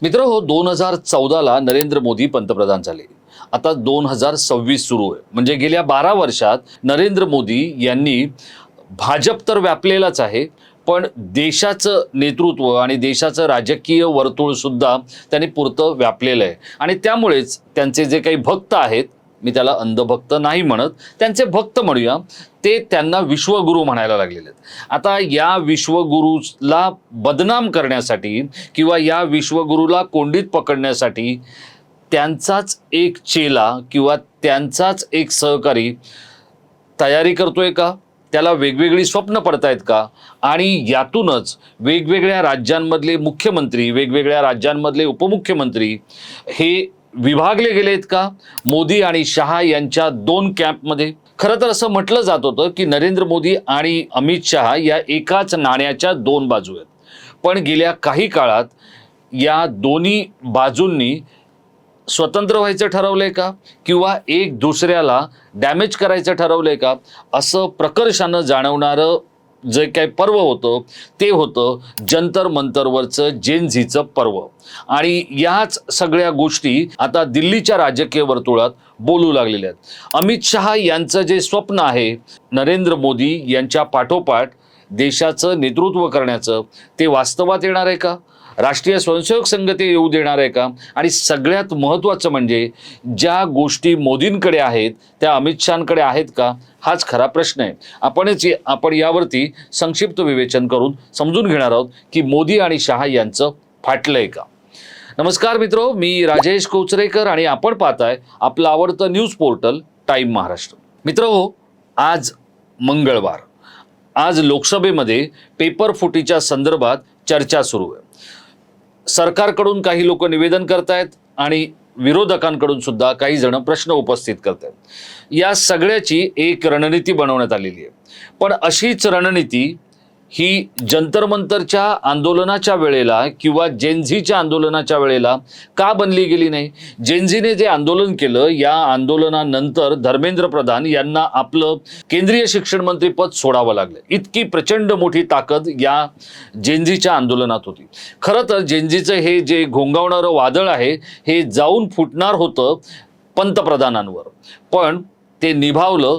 मित्र हो, 2014ला नरेंद्र मोदी पंतप्रधान झाले. आता 2026 सुरू आहे. म्हणजे गेल्या 12 वर्षात नरेंद्र मोदी यांनी भाजप तर व्यापलेलाच आहे, पण देशाचं नेतृत्व आणि देशाचं राजकीय वर्तुळ सुद्धा त्यांनी पुरतं व्यापलेलं आहे. आणि त्यामुळेच त्यांचे जे काही भक्त आहेत, मी त्याला अंधभक्त नाही म्हणत, त्यांचे भक्त म्हणूया, ते त्यांना विश्वगुरू म्हणायला लागलेले आहेत. आता या विश्वगुरूला बदनाम करण्यासाठी किंवा या विश्वगुरूला कोंडीत पकडण्यासाठी त्यांचाच एक चेला किंवा त्यांचाच एक सहकारी तयारी करतोय का? त्याला वेगवेगळी स्वप्न पडतायत का? आणि यातूनच वेगवेगळ्या राज्यांमधले मुख्यमंत्री, वेगवेगळ्या राज्यांमधले उपमुख्यमंत्री हे विभागले गेलेत का मोदी आणि शहा यांच्या दोन कॅम्पमध्ये? खरं तर असं म्हटलं जात होतं की नरेंद्र मोदी आणि अमित शहा या एकाच नाण्याच्या दोन बाजू आहेत. पण गेल्या काही काळात या दोन्ही बाजूंनी स्वतंत्र व्हायचं ठरवलंय का किंवा एक दुसऱ्याला डॅमेज करायचं ठरवलंय का? असं प्रकर्षानं जाणवणारं जे काही पर्व होतं ते होतं जंतर मंतरवरचं जेनझीचं पर्व. आणि याच सगळ्या गोष्टी आता दिल्लीच्या राजकीय वर्तुळात बोलू लागलेल्या आहेत. अमित शहा यांचं जे स्वप्न आहे नरेंद्र मोदी यांच्या पाठोपाठ देशाचं नेतृत्व करण्याचं, ते वास्तवात येणार आहे का? राष्ट्रीय स्वयंसेवक संघ ते येऊ देणार आहे का? आणि सगळ्यात महत्त्वाचं म्हणजे ज्या गोष्टी मोदींकडे आहेत त्या अमित शहांकडे आहेत का? हाच खरा प्रश्न आहे. आपण यावरती संक्षिप्त विवेचन करून समजून घेणार आहोत की मोदी आणि शहा यांचं फाटलंय का. नमस्कार मित्रो, मी राजेश कोचरेकर आणि आपण पाहताय आपलं आवडतं न्यूज पोर्टल टाइम महाराष्ट्र. मित्रो, आज मंगळवार, आज लोकसभेमध्ये पेपर फुटीच्या संदर्भात चर्चा सुरू आहे. सरकारकडून काही लोक निवेदन करतायत आणि विरोधकांकडून सुद्धा काही जण प्रश्न उपस्थित करतायत. या सगळ्याची एक रणनीती बनवण्यात आलेली आहे. पण अशीच रणनीती ही जंतर मंतरच्या आंदोलनाच्या वेळेला किंवा जेनझीच्या आंदोलनाच्या वेळेला का बनली गेली नाही? जेनझीने जे आंदोलन केलं, या आंदोलनानंतर धर्मेंद्र प्रधान यांना आपलं केंद्रीय शिक्षण मंत्री पद सोडावं लागलं. इतकी प्रचंड मोठी ताकद या जेनझीच्या आंदोलनात होती. खरं तर जेनझीचं हे जे घोंगावणारं वादळ आहे हे जाऊन फुटणार होतं पंतप्रधानांवर, पण ते निभावलं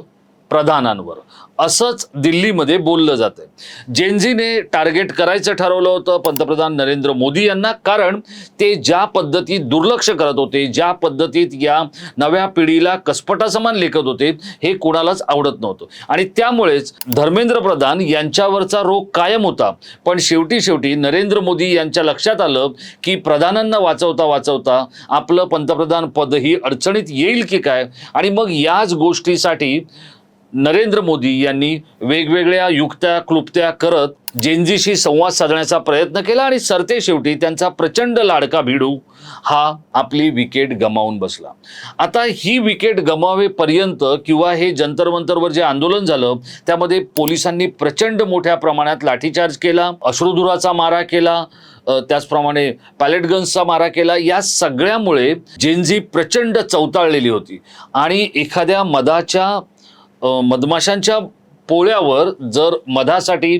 प्रधानांवर, असंच दिल्लीमध्ये बोललं जातंय. जेनझीने टार्गेट करायचं ठरवलं होतं पंतप्रधान नरेंद्र मोदी यांना, कारण ते ज्या पद्धतीत दुर्लक्ष करत होते, ज्या पद्धतीत या नव्या पिढीला कसपटासमान लेखत होते, हे कोणालाच आवडत नव्हतं. आणि त्यामुळेच धर्मेंद्र प्रधान यांच्यावरचा रोग कायम होता. पण शेवटी नरेंद्र मोदी यांच्या लक्षात आलं की प्रधानांना वाचवता वाचवता आपलं पंतप्रधान पदही अडचणीत येईल की काय. आणि मग याच गोष्टीसाठी नरेंद्र मोदी यांनी वेगवेगळ्या युक्त्या क्लुप्त्या करत जेनझीशी संवाद साधण्याचा प्रयत्न केला आणि सरते शेवटी त्यांचा प्रचंड लाडका भिडू हा आपली विकेट गमावून बसला. आता ही विकेट गमावेपर्यंत किंवा हे जंतर मंतरवर जे आंदोलन झालं त्यामध्ये पोलिसांनी प्रचंड मोठ्या प्रमाणात लाठीचार्ज केला, अश्रुधुराचा मारा केला, त्याचप्रमाणे पॅलेट गन्सचा मारा केला. या सगळ्यामुळे जेनझी प्रचंड चवताळलेली होती. आणि एखाद्या मधमाशांच्या पोळ्यावर जर मधासाठी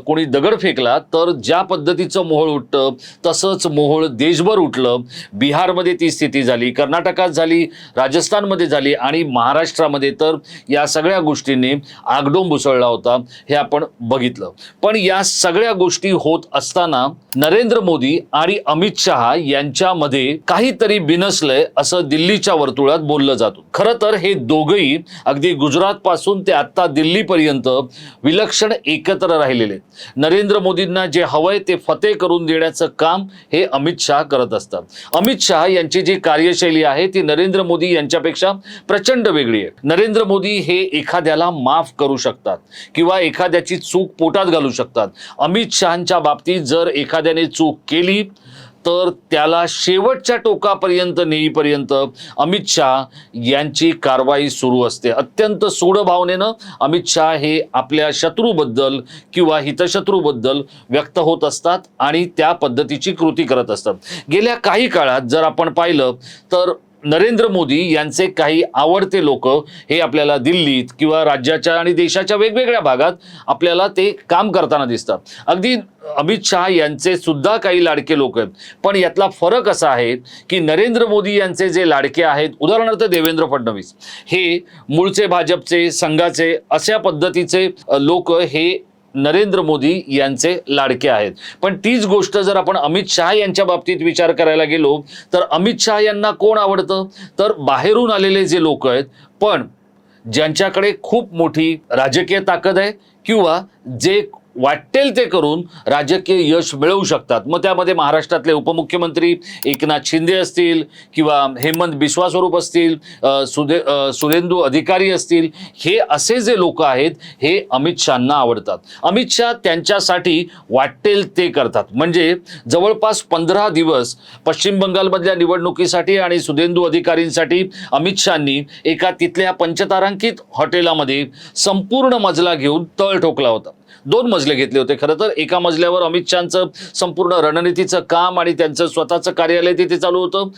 कोणी दगड फेकला तर ज्या पद्धतीचं मोहोळ उठतं तसंच मोहोळ देशभर उठलं. बिहारमध्ये ती स्थिती झाली, कर्नाटकात झाली, राजस्थानमध्ये झाली आणि महाराष्ट्रामध्ये तर या सगळ्या गोष्टींनी आगडोंब उसळला होता, हे आपण बघितलं. पण या सगळ्या गोष्टी होत असताना नरेंद्र मोदी आणि अमित शहा यांच्यामध्ये काहीतरी बिनसलंय असं दिल्लीच्या वर्तुळात बोललं जातं. खरं तर हे दोघंही अगदी गुजरातपासून ते आत्ता दिल्लीपर्यंत विलक्षण एकत्र राहिलेले. नरेंद्र मोदींना जे हवंय ते फते करून देण्याचं काम हे अमित शहा करत असतात. अमित शहा यांची जी कार्यशैली आहे ती नरेंद्र मोदी यांच्यापेक्षा प्रचंड वेगळी आहे. नरेंद्र मोदी हे एखाद्याला माफ करू शकतात किंवा एखाद्याची चूक पोटात घालू शकतात. अमित शहांच्या बाबतीत जर एखाद्याने चूक केली तर त्याला शेवटच्या टोकापर्यंत नेईपर्यंत अमित शहा यांची कारवाई सुरू असते. अत्यंत सूड भावनेनं अमित शहा हे आपल्या शत्रूबद्दल किंवा हितशत्रूबद्दल व्यक्त होत असतात आणि त्या पद्धतीची कृती करत असतात. गेल्या काही काळात जर आपण पाहिलं तर नरेंद्र मोदी यांचे काही आवडते लोक हे आपल्याला दिल्लीत किंवा राज्याच्या आणि देशाच्या वेगवेगळ्या भागात आपल्याला ते काम करताना दिसतात. अगदी अमित शहा यांचे सुद्धा काही लाडके लोक आहेत. पण यातला फरक असा आहे की नरेंद्र मोदी यांचे जे लाडके आहेत, उदाहरणार्थ देवेंद्र फडणवीस, हे मूळचे भाजपचे संघाचे अशा पद्धतीचे लोक हे नरेंद्र मोदी यांचे लाडके आहेत. पण तीच गोष्ट जर आपण अमित शहा यांच्या बाबतीत विचार करायला गेलो तर अमित शहा यांना कोण आवडतं, तर बाहेरून आलेले जे लोक आहेत पण ज्यांच्याकडे खूप मोठी राजकीय ताकद आहे किंवा जे वाटेल ते करून राजकीय यश मिळवू शकतात. मग त्यामध्ये महाराष्ट्रातले उपमुख्यमंत्री एकनाथ शिंदे असतील किंवा हेमंत बिस्वा स्वरूप असतील, सुरेंदू अधिकारी असतील, हे असे जे लोक आहेत हे अमित शहांना आवडतात. अमित शहा त्यांच्यासाठी वाटेल ते करतात. म्हणजे जवळपास 15 दिवस पश्चिम बंगालमधल्या निवडणुकीसाठी आणि सुरेंदू अधिकारींसाठी अमित शहांनी एका तिथल्या पंचतारांकित हॉटेलामध्ये संपूर्ण मजला घेऊन तळ ठोकला होता. 2 मजले घेतले होते. खरं तर एका मजल्यावर अमित शहांचं संपूर्ण रणनीतीचं काम आणि त्यांचं स्वतःचं कार्यालय तिथे चालू होतं.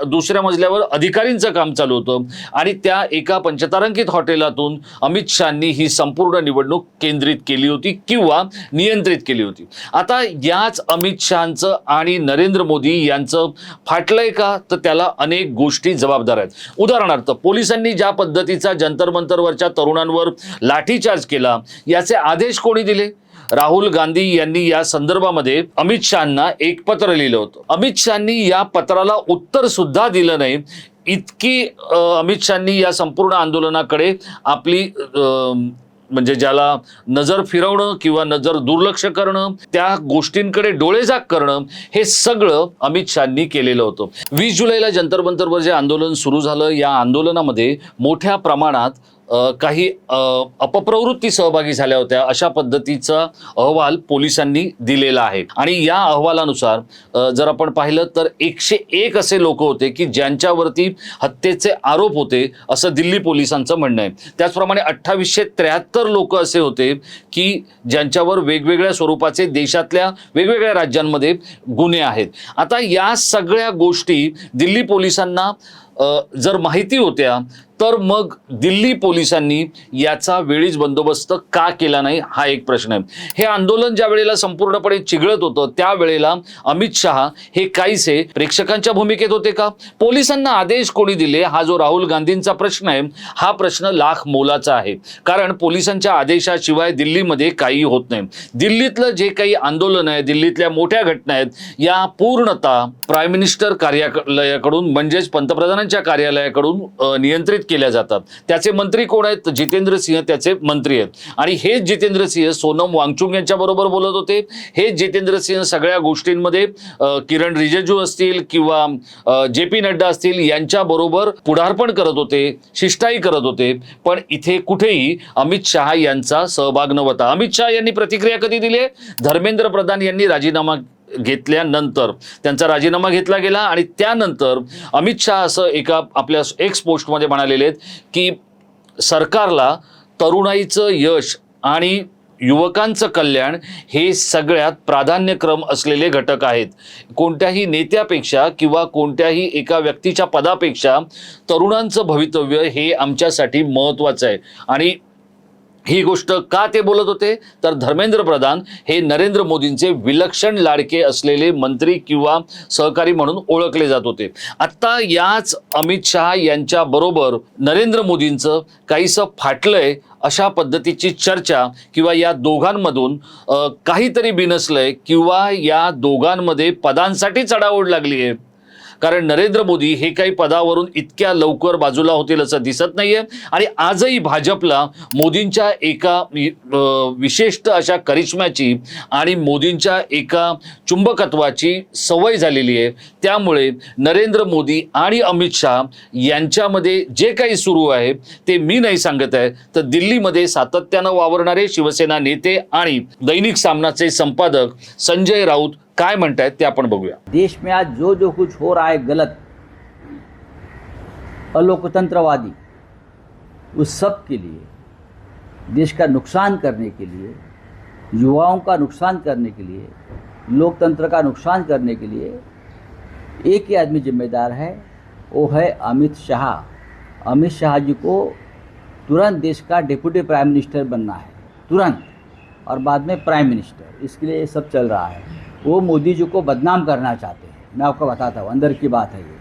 दुसऱ्या मजल्यावर अधिकारींचं काम चालू होतं आणि त्या एका पंचतारांकित हॉटेलातून अमित शहांनी ही संपूर्ण निवडणूक केंद्रित केली होती किंवा नियंत्रित केली होती. आता याच अमित शहांचं आणि नरेंद्र मोदी यांचं फाटलंय का, तर त्याला अनेक गोष्टी जबाबदार आहेत. उदाहरणार्थ पोलिसांनी ज्या पद्धतीचा जंतर मंतरवरच्या तरुणांवर लाठीचार्ज केला याचे आदेश कोणी दिले? राहुल गांधी यांनी या संदर्भामध्ये अमित शहांना एक पत्र लिहिलं होतं. अमित शहांनी या पत्राला उत्तर सुद्धा दिलं नाही. इतकी अमित शहांनी या संपूर्ण आंदोलनाकडे आपली म्हणजे ज्याला नजर फिरवणं किंवा नजर दुर्लक्ष करणं, त्या गोष्टींकडे डोळेझाक करणं, हे सगळं अमित शहांनी केलेलं होतं. 20 जुलैला जंतर मंतरवर जे आंदोलन सुरू झालं, या आंदोलनामध्ये मोठ्या प्रमाणात काही अपप्रवृत्ती सहभागी झाल्या होत्या अशा पद्धतीचा अहवाल पोलिसांनी दिलेला आहे. आणि या अहवालानुसार जर आपण पाहिलं तर 101 असे लोक होते की ज्यांच्यावरती हत्येचे आरोप होते असं दिल्ली पोलिसांचं म्हणणं आहे. त्याचप्रमाणे 2873 लोक असे होते की ज्यांच्यावर वेगवेगळ्या स्वरूपाचे देशातल्या वेगवेगळ्या राज्यांमध्ये गुन्हे आहेत. आता या सगळ्या गोष्टी दिल्ली पोलिसांना जर माहिती होत्या तर मग दिल्ली पोलिसांनी याचा वेळीच बंदोबस्त का केला नाही हा एक प्रश्न आहे. हे आंदोलन ज्या वेळेला संपूर्णपणे चिघळत होतं त्यावेळेला अमित शहा हे काहीसे प्रेक्षकांच्या भूमिकेत होते का? पोलिसांना आदेश कोणी दिले हा जो राहुल गांधींचा प्रश्न आहे, हा प्रश्न लाख मोलाचा आहे. कारण पोलिसांच्या आदेशाशिवाय दिल्लीमध्ये काही होत नाही. दिल्लीतलं जे काही आंदोलन आहे, दिल्लीतल्या मोठ्या घटना आहेत, या पूर्णतः प्राईम मिनिस्टर कार्यालयाकडून म्हणजेच पंतप्रधानांच्या कार्यालयाकडून नियंत्रित केल्या जातात. त्याचे मंत्री कोण आहेत? जितेंद्र सिंह त्याचे मंत्री आहेत. आणि हेच जितेंद्र सिंह सोनम वांगचुक यांच्या बरोबर बोलत होते. हेच जितेंद्र सिंह सगळ्या गोष्टींमध्ये किरण रिजिजू असतील किंवा JP नड्डा असतील यांच्या बरोबर पुढारपण करत होते, शिष्टाई करत होते. पण इथे कुठेही अमित शहा यांचा सहभाग नव्हता. अमित शहा यांनी प्रतिक्रिया कधी दिली? धर्मेंद्र प्रधान यांनी राजीनामा घेतल्यानंतर त्यांचा राजीनामा घेतला गेला आणि त्यानंतर अमित शहा असं एका आपल्या एक्स पोस्टमध्ये म्हणालेले आहेत की सरकारला तरुणाईचं यश आणि युवकांचं कल्याण हे सगळ्यात प्राधान्यक्रम असलेले घटक आहेत. कोणत्याही नेत्यापेक्षा किंवा कोणत्याही एका व्यक्तीच्या पदापेक्षा तरुणांचं भवितव्य हे आमच्यासाठी महत्त्वाचं आहे. आणि ही गोष्ट का ते बोलत होते तर धर्मेंद्र प्रधान हे नरेंद्र मोदींचे विलक्षण लाडके असलेले मंत्री किंवा सहकारी म्हणून ओळखले जात होते. आता याच अमित शहा यांच्या बरोबर नरेंद्र मोदींचं काहीसं फाटलंय अशा पद्धतीची चर्चा किंवा या दोघांमधून काहीतरी बिनसलंय किंवा या दोघांमध्ये पदांसाठी चढाओढ लागली आहे. कारण नरेंद्र मोदी हे काही पदावरून इतक्या लवकर बाजूला होतील असं दिसत नाहीये. आणि आजही भाजपला मोदींच्या एका विशिष्ट अशा करिश्म्याची आणि मोदींच्या एका चुंबकत्वाची सवय झालेली आहे. त्यामुळे नरेंद्र मोदी आणि अमित शहा यांच्यामध्ये जे काही सुरू आहे ते मी नाही सांगत आहे, तर दिल्लीमध्ये सातत्यानं वावरणारे शिवसेना नेते आणि दैनिक सामनाचे संपादक संजय राऊत काय म्हणतायत ते आपण बघूया. देश में आज जो जो कुछ हो रहा है गलत, अलोकतंत्रवादी, उस सब के लिए, देश का नुकसान करने के लिए, युवाओं का नुकसान करने के लिए, लोकतंत्र का नुकसान करने के लिए एक ही आदमी जिम्मेदार है, वो है अमित शाह। अमित शाह जी को तुरंत देश का डिप्टी प्राइम मिनिस्टर बनना है, तुरंत, और बाद में प्राइम मिनिस्टर। इसके लिए ये सब चल रहा है। वो मोदी जी को बदनाम करना चाहते हैं। मैं आपको बताता हूँ, अंदर की बात है ये।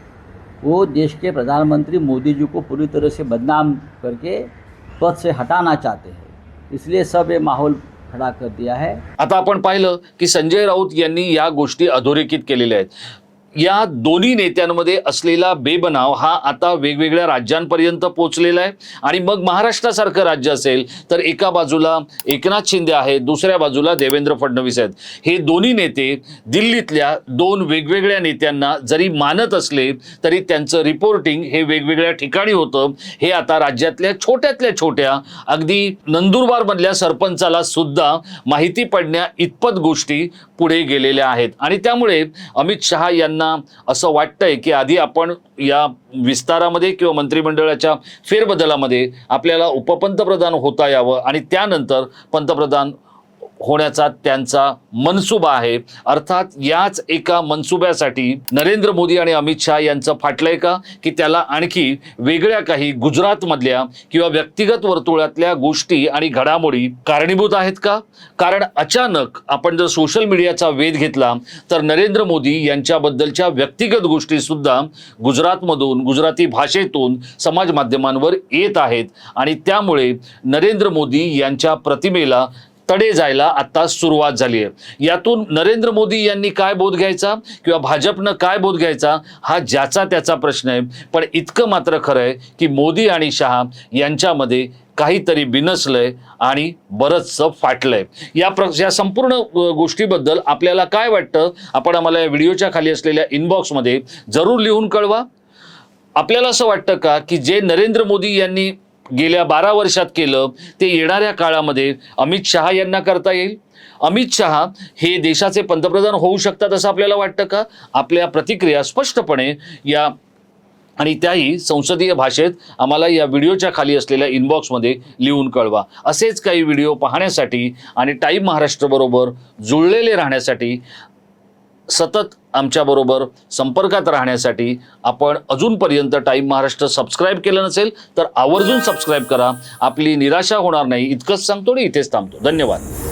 वो देश के प्रधानमंत्री मोदी जी को पूरी तरह से बदनाम करके पद से हटाना चाहते हैं, इसलिए सब ये माहौल खड़ा कर दिया है। आता आपण पाहिलं की संजय राऊत यांनी या गोष्टी अधोरेखित केलेल्या आहेत. या दोन्ही नेत्यांमध्ये असलेला बेबनाव हा आता वेगवेगळ्या राज्यांपर्यंत पोहोचलेला आहे. आणि मग महाराष्ट्रासारखं राज्य असेल तर एका बाजूला एकनाथ शिंदे आहेत, दुसऱ्या बाजूला देवेंद्र फडणवीस आहेत. हे दोन्ही नेते दिल्लीतल्या दोन वेगवेगळ्या नेत्यांना जरी मानत असले तरी त्यांचं रिपोर्टिंग हे वेगवेगळ्या ठिकाणी होतं. हे आता राज्यातल्या छोट्यातल्या छोट्या अगदी नंदुरबारमधल्या सरपंचाला सुद्धा माहिती पडण्या इतपत गोष्टी पुढे गेलेल्या आहेत. आणि त्यामुळे अमित शहा यांना असं वाटतंय की आधी आपण या विस्तारामध्ये किंवा मंत्रिमंडळाच्या फेरबदलामध्ये आपल्याला उपपंतप्रधान होता यावं आणि त्यानंतर पंतप्रधान होण्याचा त्यांचा मनसुबा आहे. अर्थात याच एका मनसुब्यासाठी नरेंद्र मोदी आणि अमित शहा यांचं फाटलंय का, की त्याला आणखी वेगळ्या काही गुजरातमधल्या किंवा व्यक्तिगत वर्तुळातल्या गोष्टी आणि घडामोडी कारणीभूत आहेत का? कारण अचानक आपण जर सोशल मीडियाचा वेध घेतला तर नरेंद्र मोदी यांच्याबद्दलच्या व्यक्तिगत गोष्टी सुद्धा गुजरातमधून, गुजराती भाषेतून समाज माध्यमांवर येत आहेत. आणि त्यामुळे नरेंद्र मोदी यांच्या प्रतिमेला तडे जायला आता सुरुवात झाली आहे. यातून नरेंद्र मोदी यांनी काय बोध घ्यायचा किंवा भाजपनं काय बोध घ्यायचा हा ज्याचा त्याचा प्रश्न आहे. पण इतकं मात्र खरं आहे की मोदी आणि शहा यांच्यामध्ये काहीतरी बिनसलंय आणि बरंचसं फाटलंय. या संपूर्ण गोष्टीबद्दल आपल्याला काय वाटतं आपण आम्हाला या व्हिडिओच्या खाली असलेल्या इनबॉक्समध्ये जरूर लिहून कळवा. आपल्याला असं वाटतं का की जे नरेंद्र मोदी यांनी गेल्या 12 वर्षात केलं ते येणाऱ्या काळामध्ये अमित शहा यांना करता येईल? अमित शहा हे देशाचे पंतप्रधान होऊ शकतात असं आपल्याला वाटतं का? आपल्या प्रतिक्रिया स्पष्टपणे या आणि त्याही संसदीय भाषेत आम्हाला या व्हिडिओच्या खाली असलेल्या इनबॉक्समध्ये लिहून कळवा. असेच काही व्हिडिओ पाहण्यासाठी आणि टाईम महाराष्ट्राबरोबर जुळलेले राहण्यासाठी, सतत आमच्याबरोबर संपर्कात राहण्यासाठी आपण अजूनपर्यंत टाईम महाराष्ट्र सबस्क्राईब केलं नसेल तर आवर्जून सबस्क्राईब करा. आपली निराशा होणार नाही इतकंच सांगतो आणि इथेच थांबतो. धन्यवाद.